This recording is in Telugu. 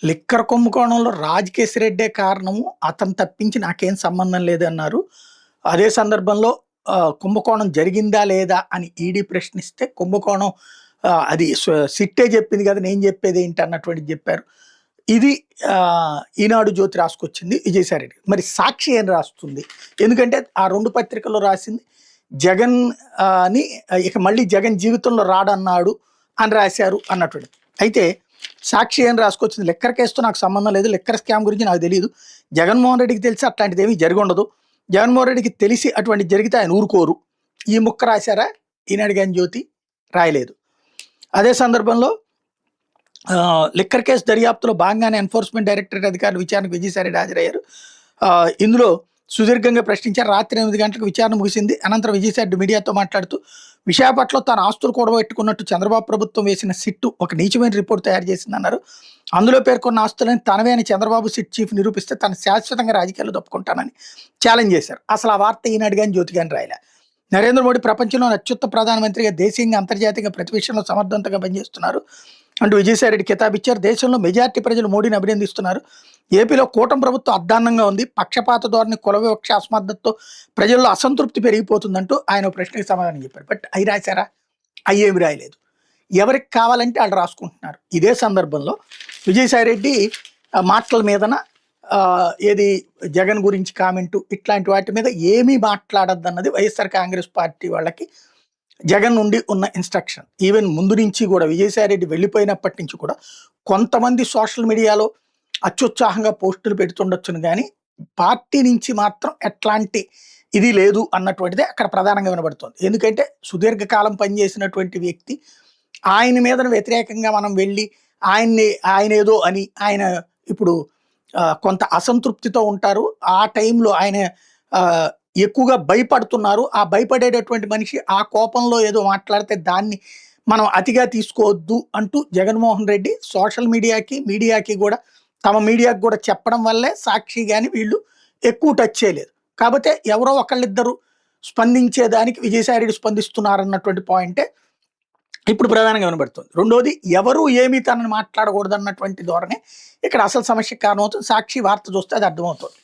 లిక్కర్ కుంభకోణంలో రాజకేశి రెడ్డే కారణము. అతను తప్పించి నాకేం సంబంధం లేదన్నారు. అదే సందర్భంలో కుంభకోణం జరిగిందా లేదా అని ఈడీ ప్రశ్నిస్తే కుంభకోణం అది సిట్టే చెప్పింది కదా, నేను చెప్పేదేంటి అన్నటువంటిది చెప్పారు. ఇది ఈనాడు జ్యోతి రాసుకొచ్చింది విజయసాయిరెడ్డి. మరి సాక్షి ఏం రాస్తుంది? ఎందుకంటే ఆ 2 పత్రికల్లో రాసింది జగన్ అని ఇక మళ్ళీ జగన్ జీవితంలో రాడన్నాడు అని రాశారు అన్నటువంటిది. అయితే సాక్షి ఏం రాసుకొచ్చింది? లిక్కర్ కేసుతో నాకు సంబంధం లేదు, లిక్కర్ స్కామ్ గురించి నాకు తెలియదు, జగన్మోహన్ రెడ్డికి తెలిసి అట్లాంటిది ఏమీ జరిగి ఉండదు, జగన్మోహన్ రెడ్డికి తెలిసి అటువంటి జరిగితే ఆయన ఊరుకోరు. ఈ ముక్క రాశారా? ఈనాడు గాని జ్యోతి రాయలేదు. అదే సందర్భంలో లిక్కర్ కేసు దర్యాప్తులో భాగంగానే ఎన్ఫోర్స్మెంట్ డైరెక్టరేట్ అధికారులు విచారణకు విజయసాయిరెడ్డి హాజరయ్యారు. ఇందులో సుదీర్ఘంగా ప్రశ్నించారు. రాత్రి 8 గంటలకు విచారణ ముగిసింది. అనంతరం విజయసాయిరెడ్డి మీడియాతో మాట్లాడుతూ విశాఖపట్నంలో తన ఆస్తులు కూడబెట్టుకున్నట్టు చంద్రబాబు ప్రభుత్వం వేసిన సిట్టు ఒక నీచమైన రిపోర్ట్ తయారు చేసిందన్నారు. అందులో పేర్కొన్న ఆస్తులని తనవే అని చంద్రబాబు సిట్ చీఫ్ నిరూపిస్తే తను శాశ్వతంగా రాజకీయాల్లో తప్పుకుంటానని ఛాలెంజ్ చేశారు. అసలు ఆ వార్త ఈనాడు కానీ జ్యోతి కానీ రాయలే. నరేంద్ర మోడీ ప్రపంచంలోని అత్యుత్తమ ప్రధానమంత్రిగా దేశీయంగా అంతర్జాతీయంగా ప్రతి విషయంలో సమర్థవంతంగా పనిచేస్తున్నారు అంటూ విజయసాయిరెడ్డి కితాబిచ్చారు. దేశంలో మెజార్టీ ప్రజలు మోడీని అభినందిస్తున్నారు. ఏపీలో కూటమి ప్రభుత్వం అద్దాన్నంగా ఉంది, పక్షపాత ధోరణి, కుల వివక్ష, అసమర్థతతో ప్రజల్లో అసంతృప్తి పెరిగిపోతుందంటూ ఆయన ప్రశ్నకి సమాధానం చెప్పారు. బట్ అవి రాశారా? అవి ఏమి రాయలేదు. ఎవరికి కావాలంటే వాళ్ళు రాసుకుంటున్నారు. ఇదే సందర్భంలో విజయసాయిరెడ్డి మాటల మీదన ఏది జగన్ గురించి కామెంటు ఇట్లాంటి వాటి మీద ఏమీ మాట్లాడద్దన్నది వైఎస్ఆర్ కాంగ్రెస్ పార్టీ వాళ్ళకి జగన్ నుండి ఉన్న ఇన్స్ట్రక్షన్. ఈవెన్ ముందు నుంచి కూడా విజయసాయిరెడ్డి వెళ్ళిపోయినప్పటి నుంచి కూడా కొంతమంది సోషల్ మీడియాలో అత్యుత్సాహంగా పోస్టులు పెడుతుండొచ్చును, కానీ పార్టీ నుంచి మాత్రం ఎట్లాంటి ఇది లేదు అన్నటువంటిదే అక్కడ ప్రధానంగా వినబడుతుంది. ఎందుకంటే సుదీర్ఘకాలం పనిచేసినటువంటి వ్యక్తి, ఆయన మీద వ్యతిరేకంగా మనం వెళ్ళి ఆయన ఏదో అని ఆయన ఇప్పుడు కొంత అసంతృప్తితో ఉంటారు. ఆ టైంలో ఆయన ఎక్కువగా భయపడుతున్నారు. ఆ భయపడేటటువంటి మనిషి ఆ కోపంలో ఏదో మాట్లాడితే దాన్ని మనం అతిగా తీసుకోవద్దు అంటూ జగన్మోహన్ రెడ్డి సోషల్ మీడియాకి కూడా తమ మీడియాకి కూడా చెప్పడం వల్లే సాక్షి కానీ వీళ్ళు ఎక్కువ టచ్ చేయలేదు. కాకపోతే ఎవరో ఒకళ్ళిద్దరు స్పందించేదానికి విజయసాయిరెడ్డి స్పందిస్తున్నారన్నటువంటి పాయింటే ఇప్పుడు ప్రధానంగా వినబడుతుంది. రెండోది, ఎవరు ఏమీ తనని మాట్లాడకూడదు అన్నటువంటి ధోరణి ఇక్కడ అసలు సమస్యకు కారణమవుతుంది. సాక్షి వార్త చూస్తే అది అర్థమవుతుంది.